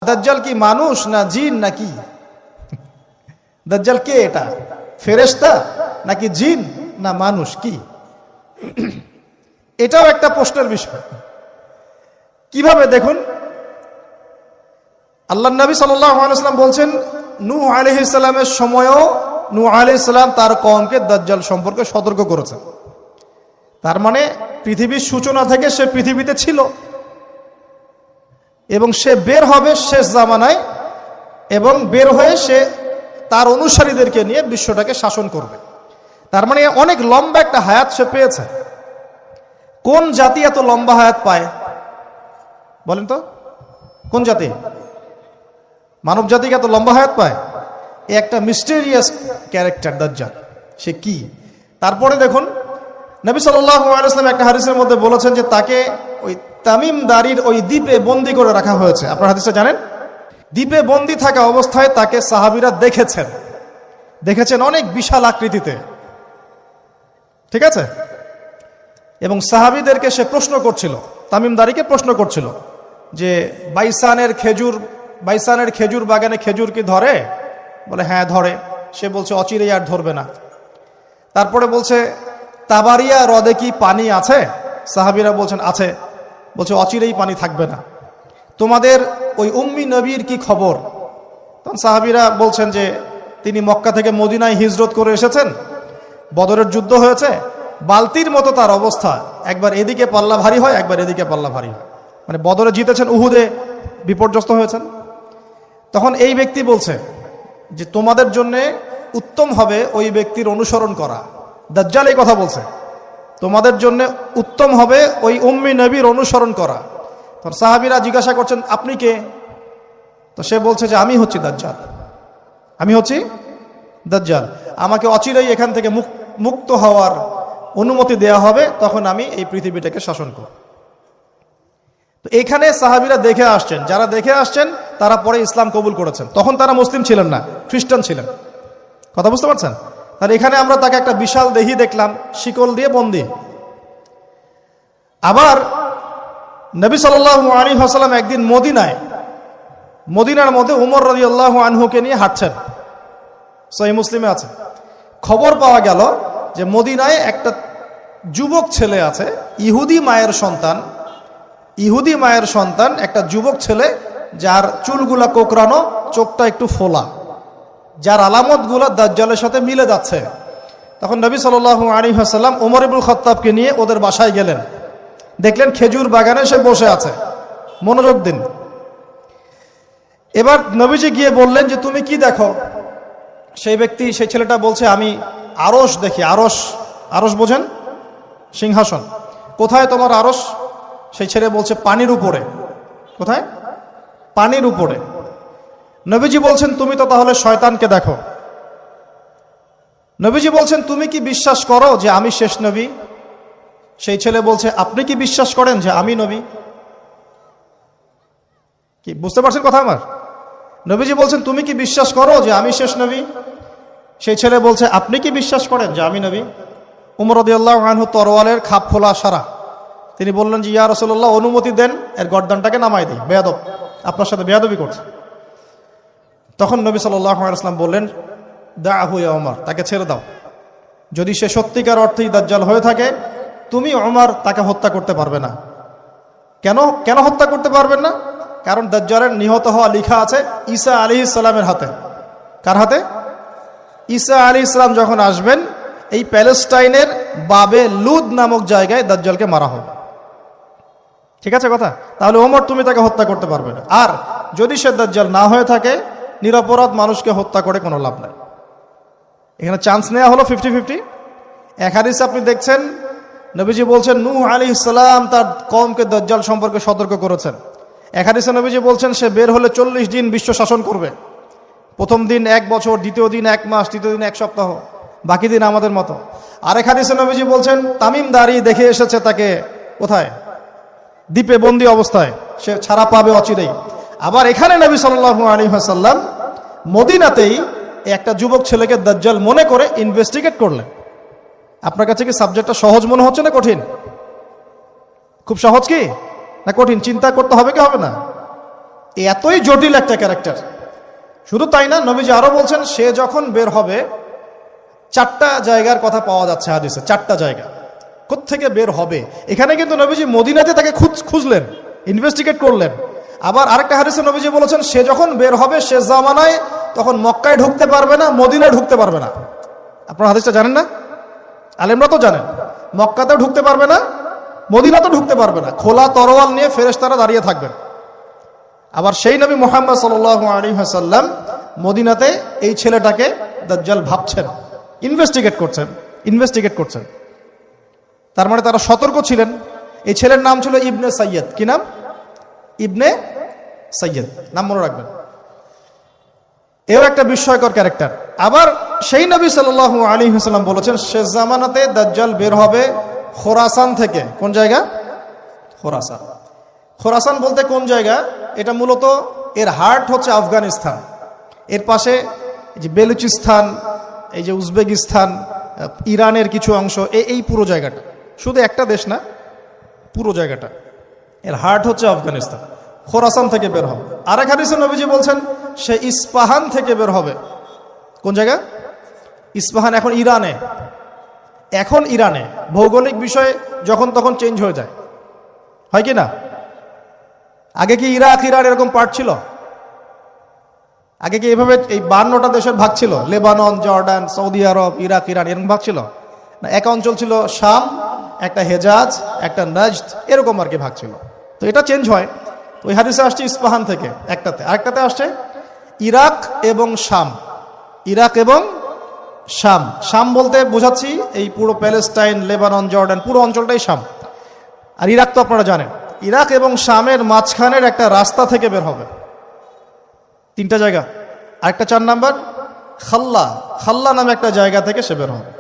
দাজ্জাল কি মানুষ না জিন নাকি? দাজ্জাল কে? এটা ফেরেশতা নাকি জিন না মানুষ? কি এটাও একটা প্রশ্নের বিষয়। কিভাবে দেখুন, আল্লাহ নবী সাল্লাল্লাহু আলাইহি ওয়াসাল্লাম বলছেন নূহ আলাইহিস সালামের সময়ও নূহ আলাইহিস সালাম তার কওমকে দাজ্জাল সম্পর্কে সতর্ক করেছেন। তার মানে পৃথিবীর সূচনা থেকে সে পৃথিবীতে ছিল এবং সে বের হবে শেষ জামানায়, এবং বের হয়ে সে তার অনুসারীদেরকে নিয়ে বিশ্বটাকে শাসন করবে। তার মানে অনেক লম্বা একটা হায়াত সে পেয়েছে। কোন জাতি এত লম্বা হায়াত পায় বলেন তো? কোন জাতি মানব জাতিকে এত লম্বা হায়াত পায়? এ একটা মিস্টেরিয়াস ক্যারেক্টার দাজ্জাল। সে কি? তারপরে দেখুন, নবী সাল্লাল্লাহু আলাইহি ওয়াসাল্লাম একটা হাদিসের মধ্যে বলেছেন যে তাকে ওই তামিম দারির ওই দ্বীপে বন্দী করে রাখা হয়েছে। আপনারা হাদিসটা জানেন? দ্বীপে বন্দী থাকা অবস্থায় তাকে সাহাবীরা দেখেছেন অনেক বিশাল আকৃতিতে, ঠিক আছে? এবং সাহাবীদেরকে সে প্রশ্ন করছিল, তামিম দারিকে প্রশ্ন করছিল যে বাইসানের খেজুর বাগানে খেজুর কি ধরে? বলে হ্যাঁ ধরে। সে বলছে অচিরেই আর ধরবে না। তারপরে বলছে তাবারিয়া হ্রদে কি পানি আছে? সাহাবীরা বলছেন আছে। বলছে অচিরেই পানি থাকবে না। তোমাদের ওই উম্মি নবীর কি খবর? তখন সাহাবীরা বলছেন যে তিনি মক্কা থেকে মদিনায় হিজরত করে এসেছেন, বদরের যুদ্ধ হয়েছে, বালতির মতো তার অবস্থা, একবার এদিকে পাল্লা ভারী হয় একবার এদিকে পাল্লা ভারী হয়। মানে বদরে জিতেছেন, উহুদে বিপর্যস্ত হয়েছেন। তখন এই ব্যক্তি বলছে যে তোমাদের জন্য উত্তম হবে ওই ব্যক্তির অনুসরণ করা। দাজ্জাল এই কথা বলছে, তোমাদের জন্য উত্তম হবে ওই উম্মি নবীর অনুসরণ করা। তখন সাহাবীরা জিজ্ঞাসা করছেন আপনি কে? তো সে বলছে যে আমি হচ্ছি দাজ্জাল। আমাকে অচিরেই এখান থেকে মুক্ত হওয়ার অনুমতি দেয়া হবে, তখন আমি এই পৃথিবীটাকে শাসন করব। তো এখানে সাহাবীরা দেখে আসছেন, যারা দেখে আসছেন তারা পরে ইসলাম কবুল করেছেন। তখন তারা মুসলিম ছিলেন না, খ্রিস্টান ছিলেন। কথা বুঝতে পারছেন? আর এখানে আমরা তাকে একটা বিশাল দেহি দেখলাম, শিকল দিয়ে বন্দী। আবার নবী সাল্লাল্লাহু আলাইহি ওয়াসাল্লাম একদিন মদিনার মধ্যে উমর রাদিয়াল্লাহু আনহুকে নিয়ে হাঁটছেন, সহিহ মুসলিমে আছে। খবর পাওয়া গেল যে মদিনায় একটা যুবক ছেলে আছে, ইহুদি মায়ের সন্তান একটা যুবক ছেলে, যার চুলগুলা কোকড়ানো, চোখটা একটু ফোলা, যার আলামতগুলা দাজ্জালের সাথে মিলে যাচ্ছে। তখন নবী সাল্লাল্লাহু আলাইহি ওয়াসাল্লাম ওমর ইবনুল খাত্তাবকে নিয়ে ওদের বাসায় গেলেন। দেখলেন খেজুর বাগানে সে বসে আছে, মনোযোগ দিন। এবার নবীজি গিয়ে বললেন যে তুমি কি দেখো? সেই ছেলেটা বলছে আমি আরশ দেখি। আরশ বোঝেন? সিংহাসন। কোথায় তোমার আরশ? সেই ছেলে বলছে পানির উপরে। কোথায়? পানির উপরে। নবীজি বলছেন তুমি তো তাহলে শয়তানকে দেখো। নবীজি বলছেন তুমি কি বিশ্বাস করো যে আমি শেষ নবী? সেই ছেলে বলছে আপনি কি বিশ্বাস করেন যে আমি নবী? কি বুঝতে পারছেন কথা আমার? নবীজি বলছেন তুমি কি বিশ্বাস করো যে আমি শেষ নবী? সেই ছেলে বলছে আপনি কি বিশ্বাস করেন যে আমি নবী? উমর রাদিয়াল্লাহু আনহু তরোয়ালের খাপ খোলা সারা। তিনি বললেন যে ইয়া রাসূলুল্লাহ অনুমতি দেন, এর গর্দানটাকে নামাই দিই, বেয়াদব, আপনার সাথে বেয়াদবি করছে। তখন নবী সাল্লাল্লাহু আলাইহি ওয়াসাল্লাম বললেন দাআহু ইয়া ওমর, তাকে ছেড়ে দাও। যদি সে সত্যিকার অর্থেই দাজ্জাল হয়ে থাকে, তুমি ওমর তাকে হত্যা করতে পারবে না। কেন হত্যা করতে পারবেন না? কারণ দাজ্জালের নিহত হওয়া লেখা আছে ঈসা আলাইহিস সালামের হাতে। কার হাতে? ঈসা আলাইহিস সালাম যখন আসবেন, এই প্যালেস্টাইনের বাবে লুদ নামক জায়গায় দাজ্জালকে মারা হবে। ঠিক আছে কথা? তাহলে ওমর তুমি তাকে হত্যা করতে পারবে না। আর যদি সে দাজ্জাল না হয়ে থাকে, নিরপরাধ মানুষকে হত্যা করে কোনো লাভ নাই। এখানে চান্স নেওয়া হলো 50-50। এক হাদিসে আপনি দেখছেন নবীজি বলছেন নূহ আলাইহিস সালাম তার কওমকে দাজ্জাল সম্পর্কে সতর্ক করেছেন। এক হাদিসে নবীজি বলছেন সে বের হলে 40 দিন বিশ্ব শাসন করবে। প্রথম দিন 1 বছর, দ্বিতীয় দিন 1 মাস, তৃতীয় দিন 1 সপ্তাহ, বাকি দিন আমাদের মতো। আরেক হাদিসে নবীজি বলছেন তামিম দারি দেখে এসেছে তাকে কোথায়? দ্বীপে বন্দী অবস্থায়, সে ছাড়া পাবে অচিরেই। আবার এখানে নবী সাল্লাল্লাহু আলাইহি ওয়াসাল্লাম মদিনাতেই একটা যুবক ছেলেকে দাজ্জাল মনে করে ইনভেস্টিগেট করলেন। আপনার কাছে কি সাবজেক্টটা সহজ মনে হচ্ছে না কঠিন? খুব সহজ কি না কঠিন? চিন্তা করতে হবে কি হবে না? এতই জটিল একটা ক্যারেক্টার। শুধু তাই না, নবীজি আরো বলছেন সে যখন বের হবে, 4টা জায়গার কথা পাওয়া যাচ্ছে হাদিসে, 4টা জায়গা কোত্থেকে বের হবে। এখানে কিন্তু নবীজি মদিনাতে তাকে খুঁজলেন, ইনভেস্টিগেট করলেন। আবার আরেকটা হাদিসে নবীজি বলেছেন সে যখন বের হবে শেষ জামানায়, তখন মক্কায় ঢুকতে পারবে না, মদিনায় ঢুকতে পারবে না। আপনারা হাদিসটা জানেন না? আলেমরা তো জানেন। মক্কাতেও ঢুকতে পারবে না, মদিনাতেও ঢুকতে পারবে না। খোলা তরোয়াল নিয়ে ফেরেশতারা দাঁড়িয়ে থাকবেন। আবার সেই নবী মুহাম্মদ সাল্লাল্লাহু আলাইহি ওয়াসাল্লাম মদিনাতে এই ছেলেটাকে দাজ্জাল ভাবছেন, ইনভেস্টিগেট করছেন। তার মানে তারা সতর্ক ছিলেন। এই ছেলের নাম ছিল ইবনে সাইয়্যিদ। কি নাম? ইবনে সাইয়্যিদ, নাম মনে রাখবেন। এও একটা বিস্ময়কর ক্যারেক্টার। আবার সেই নবী সাল্লাল্লাহু আলাইহি ওয়াসাল্লাম বলেছেন শেষ জামানাতে দাজ্জাল বের হবে খোরাসান থেকে। কোন জায়গা? খোরাসান। খোরাসান বলতে কোন জায়গা? এটা মূলত এর হার্ট হচ্ছে আফগানিস্তান, এর পাশে যে বেলুচিস্তান, এই যে উজবেকিস্তান, ইরানের কিছু অংশ, এই পুরো জায়গাটা, শুধু একটা দেশ না, পুরো জায়গাটা এর হার্ট হচ্ছে আফগানিস্তান। খোরাসান থেকে বের হবে। আরেক হাদিসে নবীজি বলছেন সে ইস্পাহান থেকে বের হবে। কোন জায়গা? ইস্পাহান এখন ইরানে। ভৌগোলিক বিষয়ে যখন তখন চেঞ্জ হয়ে যায়, হয় কি না? আগে কি ইরাক ইরান এরকম পার্ট ছিল? আগে কি এভাবে এই 52টা দেশের ভাগ ছিল? লেবানন, জর্ডান, সৌদি আরব, ইরাক ইরান এরকম ভাগ ছিল না? এক অঞ্চল ছিল শাম, একটা হেজাজ, একটা নাজদ, এরকম আর কি ভাগ ছিল। তো এটা চেঞ্জ হয়। তো ওই হাদিসে আসছে ইস্পাহান থেকে একটাতে, আরেকটাতে আসছে ইরাক এবং শাম। শাম বলতে বোঝাচ্ছি এই পুরো প্যালেস্টাইন, লেবানন, জর্ডান, পুরো অঞ্চলটাই শাম। আর ইরাক তো আপনারা জানেন। ইরাক এবং শামের মাঝখানের একটা রাস্তা থেকে বের হবে। 3টা জায়গা। আরেকটা 4 নাম্বার খাল্লা নামে একটা জায়গা থেকে সে বের হবে।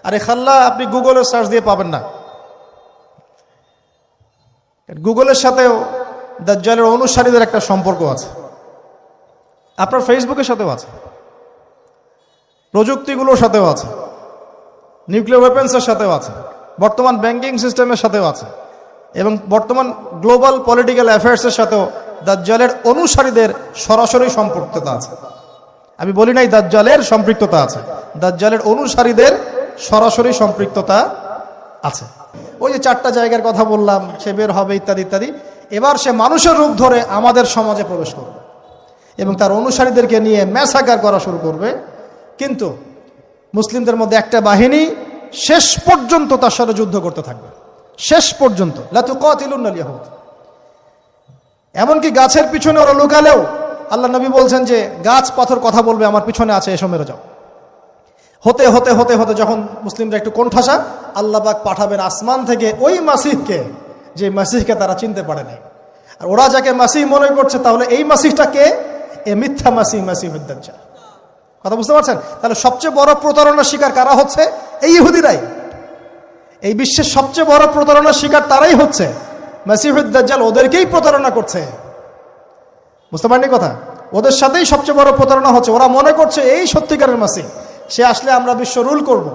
আর এই খাল্লা আপনি গুগলে সার্চ দিয়ে পাবেন না। গুগলের সাথেও দাজ্জালের অনুসারীদের একটা সম্পর্ক আছে, আপনার ফেসবুকের সাথেও আছে, প্রযুক্তিগুলোর সাথেও আছে, নিউক্লিয়ার ওয়েপন্সের সাথেও আছে, বর্তমান ব্যাংকিং সিস্টেমের সাথেও আছে, এবং বর্তমান গ্লোবাল পলিটিক্যাল অ্যাফেয়ার্সের সাথেও দাজ্জালের অনুসারীদের সরাসরি সম্পৃক্ততা আছে। আমি বলি নাই দাজ্জালের সম্পৃক্ততা আছে, দাজ্জালের অনুসারীদের সরাসরি সম্পৃক্ততা আছে। ওই যে 4টা জায়গার কথা বললাম, সে বের হবে ইত্যাদি ইত্যাদি। এবার সে মানুষের রূপ ধরে আমাদের সমাজে প্রবেশ করবে এবং তার অনুসারীদেরকে নিয়ে ম্যাসাকার করা শুরু করবে। কিন্তু মুসলিমদের মধ্যে একটা বাহিনী শেষ পর্যন্ত তার সাথে যুদ্ধ করতে থাকবে, শেষ পর্যন্ত। লা তুকাতিলুনাল ইয়াহুদ। এমনকি গাছের পিছনে ওরা লুকালেও আল্লাহ নবী বলছেন যে গাছ পাথর কথা বলবে, আমার পিছনে আছে, এসো মেরে যাও। হতে হতে হতে হতে যখন মুসলিমরা একটু কোণঠাসা, আল্লাহ পাক পাঠাবেন আসমান থেকে ওই মাসিহকে, যে মাসিহকে তারা চিনতে পারে নাই। আর ওরা যাকে মাসিহ মনে করছে, তাহলে এই মাসিহটা কে? এ মিথ্যা মাসিহুদ দাজ্জাল। কথা বুঝতে পারছেন? তাহলে সবচেয়ে বড় প্রতারণার শিকার কারা হচ্ছে? এই ইহুদিরাই। এই বিশ্বের সবচেয়ে বড় প্রতারণার শিকার তারাই হচ্ছে। মাসিহুদ দাজ্জাল ওদেরকেই প্রতারণা করছে। বুঝতে পারেননি কথা? ওদের সাথেই সবচেয়ে বড় প্রতারণা হচ্ছে। ওরা মনে করছে এই সত্যিকারের মাসিহ, সে আসলে আমরা বিশ্ব রুল করবো।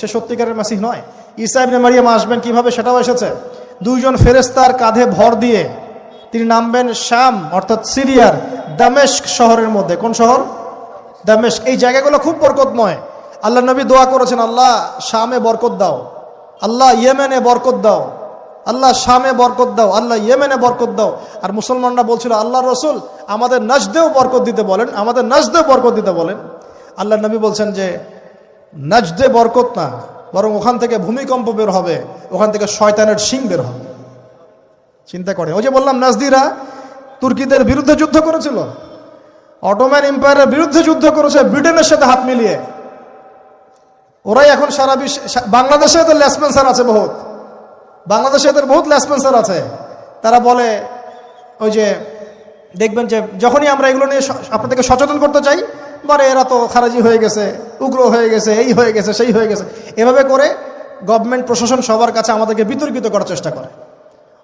সে সত্যিকারের মাসিহ নয়। ঈসা ইবনে মারিয়াম আসবেন কিভাবে সেটাও এসেছে। 2 জন ফেরেশতার কাঁধে ভর দিয়ে তিনি নামবেন শাম অর্থাৎ সিরিয়ার দামেস্ক শহরের মধ্যে। কোন শহর? দামেস্ক। এই জায়গাগুলো খুব বরকতময়। আল্লাহ নবী দোয়া করেছেন, আল্লাহ শামে বরকত দাও, আল্লাহ ইয়েমেনে বরকত দাও, আল্লাহ শামে বরকত দাও, আল্লাহ ইয়েমেনে বরকত দাও। আর মুসলমানরা বলছিল, আল্লাহ রসুল আমাদের নাজদেও বরকত দিতে বলেন, আমাদের নাজদেও বরকত দিতে বলেন। আল্লাহ নবী বলছেন যে নাজদে বরকত না, বরং ওখান থেকে ভূমিকম্প বের হবে, ওখান থেকে শয়তানের শিং বের হবে। চিন্তা করে, ওই যে বললাম নাজদিরা তুর্কিদের বিরুদ্ধে যুদ্ধ করেছিল, অটোম্যান এম্পায়ারের বিরুদ্ধে যুদ্ধ করেছে ব্রিটেনের সাথে হাত মিলিয়ে। ওরাই এখন সারা বিশ্বে, বাংলাদেশে এদের লেসপেন্সার আছে বহুত, বাংলাদেশে এদের বহুত লেসপেন্সার আছে। তারা বলে, ওই যে দেখবেন যে যখনই আমরা এগুলো নিয়ে আপনাদেরকে সচেতন করতে চাই, মানে এরা তো খারাজি হয়ে গেছে, উগ্র হয়ে গেছে, এই হয়ে গেছে, সেই হয়ে গেছে, এভাবে করে গভর্নমেন্ট প্রশাসন সবার কাছে আমাদেরকে বিতর্কিত করার চেষ্টা করে।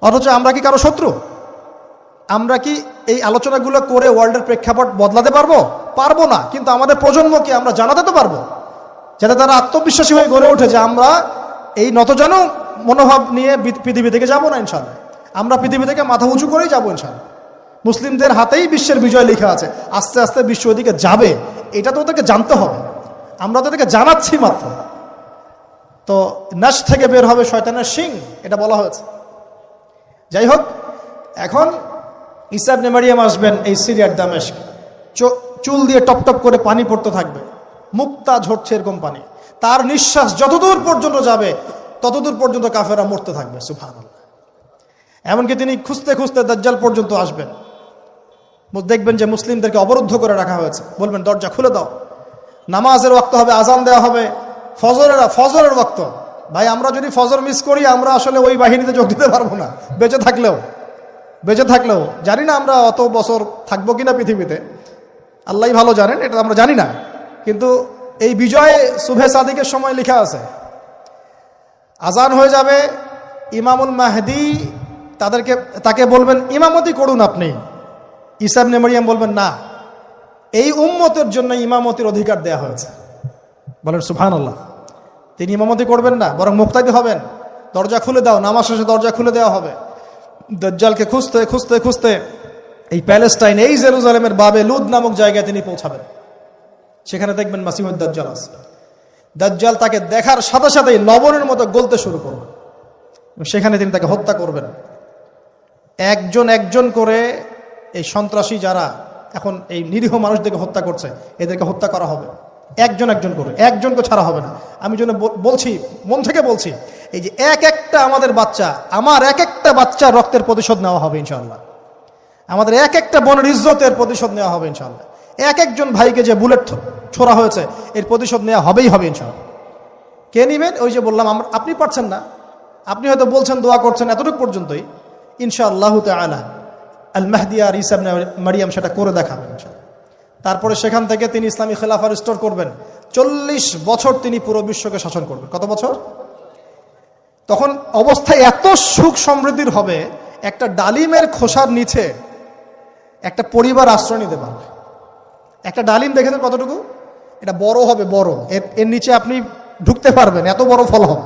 অথচ আমরা কি কারো শত্রু? আমরা কি এই আলোচনাগুলো করে ওয়ার্ল্ডের প্রেক্ষাপট বদলাতে পারবো? পারবো না। কিন্তু আমাদের প্রজন্মকে আমরা জানাতে তো পারবো, যাতে তারা আত্মবিশ্বাসী হয়ে গড়ে ওঠে যে আমরা এই নতজানু মনোভাব নিয়ে পৃথিবী থেকে যাবো না ইনশাআল্লাহ। আমরা পৃথিবী থেকে মাথা উঁচু করেই যাবো ইনশাআল্লাহ। মুসলিমদের হাতেই বিশ্বের বিজয় লেখা আছে। আস্তে আস্তে বিশ্ব ওদিকে যাবে, এটা তো ওদেরকে জানতে হবে। আমরা তো ওদেরকে জানাচ্ছি মাত্র। তো নাশ থেকে বের হবে শয়তানের শিং, এটা বলা হয়েছে। যাই হোক, এখন ঈসা ইবনে মারইয়াম আসবেন এই সিরিয়ার দামেস্ক। চুল দিয়ে টপ টপ করে পানি পড়তে থাকবে, মুক্তা ঝরছে এরকম পানি। তার নিঃশ্বাস যতদূর পর্যন্ত যাবে ততদূর পর্যন্ত কাফেরা মরতে থাকবে। সুবহানাল্লাহ। এমনকি তিনি খুঁজতে খুঁজতে দাজ্জাল পর্যন্ত আসবেন। দেখবেন যে মুসলিমদেরকে অবরুদ্ধ করে রাখা হয়েছে, বলবেন দরজা খুলে দাও। নামাজের ওয়াক্ত হবে, আজান দেওয়া হবে, ফজরের ওয়াক্ত। ভাই, আমরা যদি ফজর মিস করি, আমরা আসলে ওই বাহিনীতে যোগ দিতে পারবো না। বেঁচে থাকলেও জানি না আমরা অত বছর থাকবো কিনা পৃথিবীতে, আল্লাহই ভালো জানেন, এটা আমরা জানি না। কিন্তু এই বিজয় সুবহে সাদিকের সময় লেখা আছে। আজান হয়ে যাবে, ইমামুল মাহদি তাকে বলবেন ইমামতি করুন আপনি। ঈসা ইবনে মারইয়াম বলবেন না, এই উম্মতের জন্য ইমামতির অধিকার দেয়া হয়েছে। বলেন সুবহানাল্লাহ। তিনি ইমামতি করবেন না, বরং মুক্তাদি হবেন। দরজা খুলে দাও, নামাজ শেষে দরজা খুলে দেওয়া হবে। দাজ্জালকে খুঁজতে খুঁজতে খুঁজতে এই প্যালেস্টাইন, এই জেরুজালেমের বাবে লুদ নামক জায়গায় তিনি পৌঁছাবেন। সেখানে দেখবেন মাসিহুদ দাজ্জাল আছে। দাজ্জাল তাকে দেখার সাথে সাথেই লবণের মতো গলতে শুরু করবেন। সেখানে তিনি তাকে হত্যা করবেন। একজন একজন করে এই সন্ত্রাসী যারা এখন এই নিরীহ মানুষদেরকে হত্যা করছে, এদেরকে হত্যা করা হবে একজন একজন করে, একজনকে ছাড়া হবে না। আমি জন্য বলছি, মন থেকে বলছি, এই যে এক একটা আমাদের বাচ্চা, আমার এক একটা বাচ্চা রক্তের প্রতিশোধ নেওয়া হবে ইনশাআল্লাহ। আমাদের এক একটা বোনের ইজ্জতের প্রতিশোধ নেওয়া হবে ইনশাআল্লাহ। এক একজন ভাইকে যে বুলেট ছোড়া হয়েছে, এর প্রতিশোধ নেওয়া হবেই হবে ইনশাআল্লাহ। কে নিবেন? ওই যে বললাম, আপনি পারছেন না, আপনি হয়তো বলছেন, দোয়া করছেন, এতটুকু পর্যন্তই। ইনশাআল্লাহু তাআলা আল মাহদি আর ঈসা ইবনে মারইয়াম সেটা করে দেখাবেন ইনশাআল্লাহ। তারপরে সেখান থেকে তিনি ইসলামী খেলাফা রিস্টোর করবেন। 40 বছর তিনি পুরো বিশ্বকে শাসন করবেন। কত বছর? তখন অবস্থা এত সুখ সমৃদ্ধির হবে, একটা ডালিমের খোসার নিচে একটা পরিবার আশ্রয় নিতে পারবে। একটা ডালিম দেখেছেন কতটুকু? এটা বড় হবে, বড়, এর নিচে আপনি ঢুকতে পারবেন, এত বড় ফল হবে।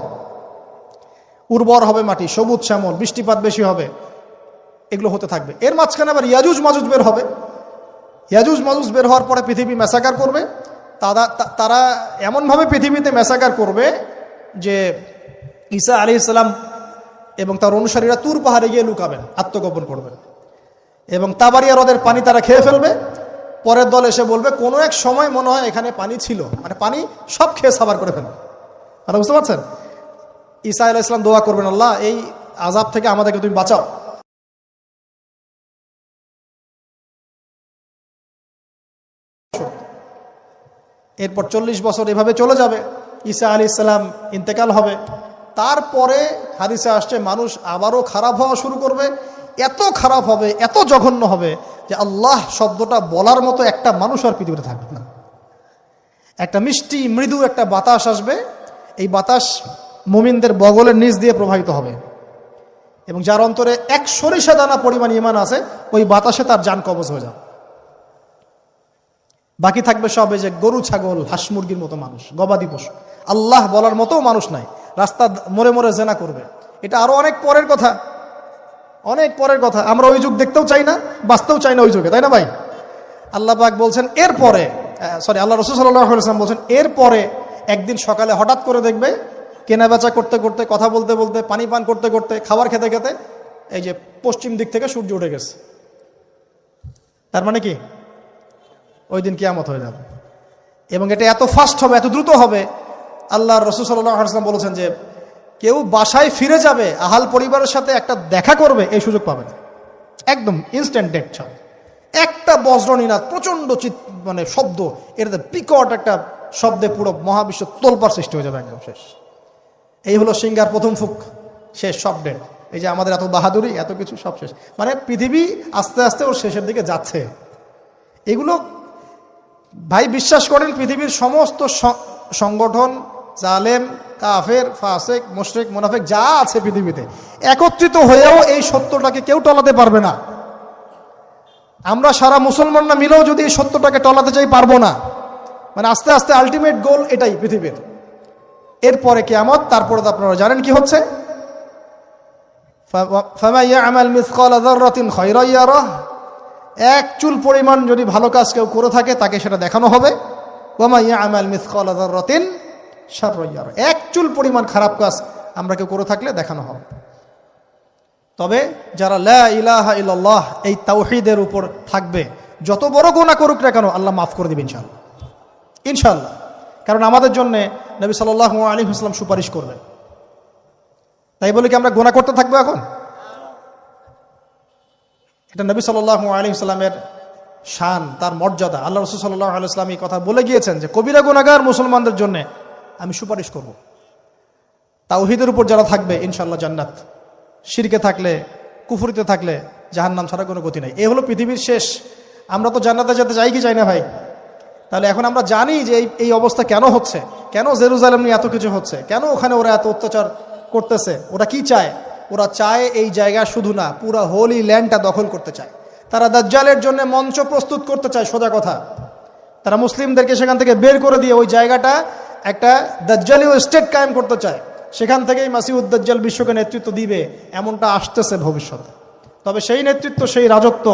উর্বর হবে মাটি, সবুজ শ্যামল, বৃষ্টিপাত বেশি হবে, এগুলো হতে থাকবে। এর মাঝখানে আবার ইয়াজুজ মাজুজ বের হবে। ইয়াজুজ মাজুজ বের হওয়ার পরে পৃথিবী ম্যাসাকার করবে। তারা এমনভাবে পৃথিবীতে ম্যাসাকার করবে যে ঈসা আলাইহিস সালাম এবং তার অনুসারীরা তুর পাহাড়ে গিয়ে লুকাবেন, আত্মগোপন করবেন, এবং তাবারিয়া হ্রদের পানি তারা খেয়ে ফেলবে। পরের দল এসে বলবে কোনো এক সময় মনে হয় এখানে পানি ছিল, মানে পানি সব খেয়ে সাবার করে ফেলবে। আপনারা বুঝতে পারছেন? ঈসা আলাইহিস সালাম দোয়া করবেন, আল্লাহ এই আযাব থেকে আমাদেরকে তুমি বাঁচাও। এরপর 40 বছর এভাবে চলে যাবে। ঈসা আলাইহিস সালাম ইন্তেকাল হবে। তারপরে হাদিসে আসছে মানুষ আবারও খারাপ হওয়া শুরু করবে। এত খারাপ হবে, এত জঘন্য হবে যে আল্লাহ শব্দটা বলার মতো একটা মানুষ আর পৃথিবীতে থাকবে না। একটা মিষ্টি মৃদু একটা বাতাস আসবে, এই বাতাস মুমিনদের বগলের নিচ দিয়ে প্রবাহিত হবে, এবং যার অন্তরে এক সরিষা দানা পরিমাণ ঈমান আছে, ওই বাতাসে তার জান কবজ হয়ে যাবে। বাকি থাকবে সব এই যে গরু, ছাগল, হাঁস মুরগির মতো মানুষ, গবাদি পশু। আল্লাহ বলার মতো মানুষ নাই, রাস্তা মোড়ে মোড়ে জেনা করবে। এটা আরো অনেক পরের কথা, অনেক পরের কথা। আমরা ওই যুগ দেখতেও চাই না, বাঁচতেও চাই না ওই যুগে, তাই না ভাই? আল্লাহ পাক বলছেন এরপরে, আল্লাহ রাসূল সাল্লাল্লাহু আলাইহি ওয়াসাল্লাম বলছেন এরপরে একদিন সকালে হঠাৎ করে দেখবে কেনা বেচা করতে করতে, কথা বলতে বলতে, পানি পান করতে করতে, খাবার খেতে খেতে এই যে পশ্চিম দিক থেকে সূর্য উঠে গেছে। তার মানে কি? ওই দিন কিয়ামত হয়ে যাবে। এবং এটা এত ফাস্ট হবে, এত দ্রুত হবে। আল্লাহর রাসূল সাল্লাল্লাহু আলাইহি ওয়াসাল্লাম বলেছেন যে কেউ বাসায় ফিরে যাবে, আহাল পরিবারের সাথে একটা দেখা করবে, এই সুযোগ পাবে না। একদম ইনস্ট্যান্ট ডেট ছাড়। একটা বজ্রনীনাদ, প্রচন্ড মানে শব্দ, এটাতে বিকট একটা শব্দে পুরো মহাবিশ্ব তোলপাড় সৃষ্টি হয়ে যাবে, একদম শেষ। এই হলো সিঙ্গার প্রথম ফুক, শেষ, সব ডেট। এই যে আমাদের এত বাহাদুরি, এত কিছু সব শেষ। মানে পৃথিবী আস্তে আস্তে ওর শেষের দিকে যাচ্ছে। এগুলো ভাই বিশ্বাস করেন, পৃথিবীর সমস্ত সংগঠন, জালেম, কাফের, ফাসেক, মুশরিক, মুনাফিক যা আছে পৃথিবীতে, একত্রিত হয়েও এই সত্যটাকে কেউ টলাতে পারবে না। আমরা সারা মুসলমানরা মিলেও যদি এই সত্যটাকে টলাতে চাই, পারবো না। মানে আস্তে আস্তে আলটিমেট গোল এটাই পৃথিবীর। এরপরে কিয়ামত, তারপরে তো আপনারা জানেন কি হচ্ছে। ফামান ইয়ামাল মিসকালা যাররাতিন খায়রান ইয়ারাহ এক চুল পরিমাণ যদি ভালো কাজ কেউ করে থাকে তাকে সেটা দেখানো হবে। ওয়া ইয়ামাল মিসকালা যাররাতিন শাররান ইয়ারা, এক চুল পরিমাণ খারাপ কাজ আমরা কেউ করে থাকলে দেখানো হবে। তবে যারা লা ইলাহা ইল্লাল্লাহ এই তাওহীদের উপর থাকবে, যত বড় গুনাহ করুক না কেন আল্লাহ মাফ করে দিবেন ইনশাআল্লাহ, ইনশাআল্লাহ। কারণ আমাদের জন্য নবী সাল্লাল্লাহু আলাইহি ওয়াসাল্লাম সুপারিশ করবেন। তাই বলে কি আমরা গুনাহ করতে থাকবো এখন? এটা নবী সাল্লাল্লাহু আলাইহি ওয়াসাল্লামের শান, তার মর্যাদা। আল্লাহ রাসূল সাল্লাল্লাহু আলাইহি ওয়াসাল্লাম এই কথা বলে গিয়েছেন যে কবিরা গুনাহগার মুসলমানদের জন্য আমি সুপারিশ করব। তাওহীদের উপর যারা থাকবে ইনশাআল্লাহ জান্নাত, শিরকে থাকলে, কুফরিতে থাকলে জাহান্নাম ছাড়া কোনো গতি নাই। এই হলো পৃথিবীর শেষ। আমরা তো জান্নাতে যেতে চাই কি চাই না ভাই? তাহলে এখন আমরা জানি যে এই অবস্থা কেন হচ্ছে, কেন জেরুজালেম নিয়ে এত কিছু হচ্ছে, কেন ওখানে ওরা এত অত্যাচার করতেছে। ওরা কি চায়? ওরা চায় এই জায়গা শুধু না, পুরা হোলি ল্যান্ডটা দখল করতে চায়। তারা দাজ্জালের জন্য মঞ্চ প্রস্তুত করতে চায়, সোজা কথা। তারা মুসলিমদেরকে সেখান থেকে বের করে দিয়ে ওই জায়গাটা একটা দাজ্জালীয় স্টেট কায়েম করতে চায়। সেখান থেকেই মাসিহুদ দাজ্জাল বিশ্বকে নেতৃত্ব দিবে, এমনটা আসতেছে ভবিষ্যতে। তবে সেই নেতৃত্ব, সেই রাজত্ব,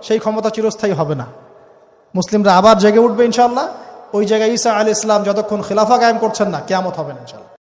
সেই ক্ষমতা চিরস্থায়ী হবে না। মুসলিমরা আবার জেগে উঠবে ইনশাআল্লাহ। ওই জায়গায় ঈসা আলাইহিস সালাম যতক্ষণ খিলাফা কায়েম করছেন না, কিয়ামত হবে না ইনশাআল্লাহ।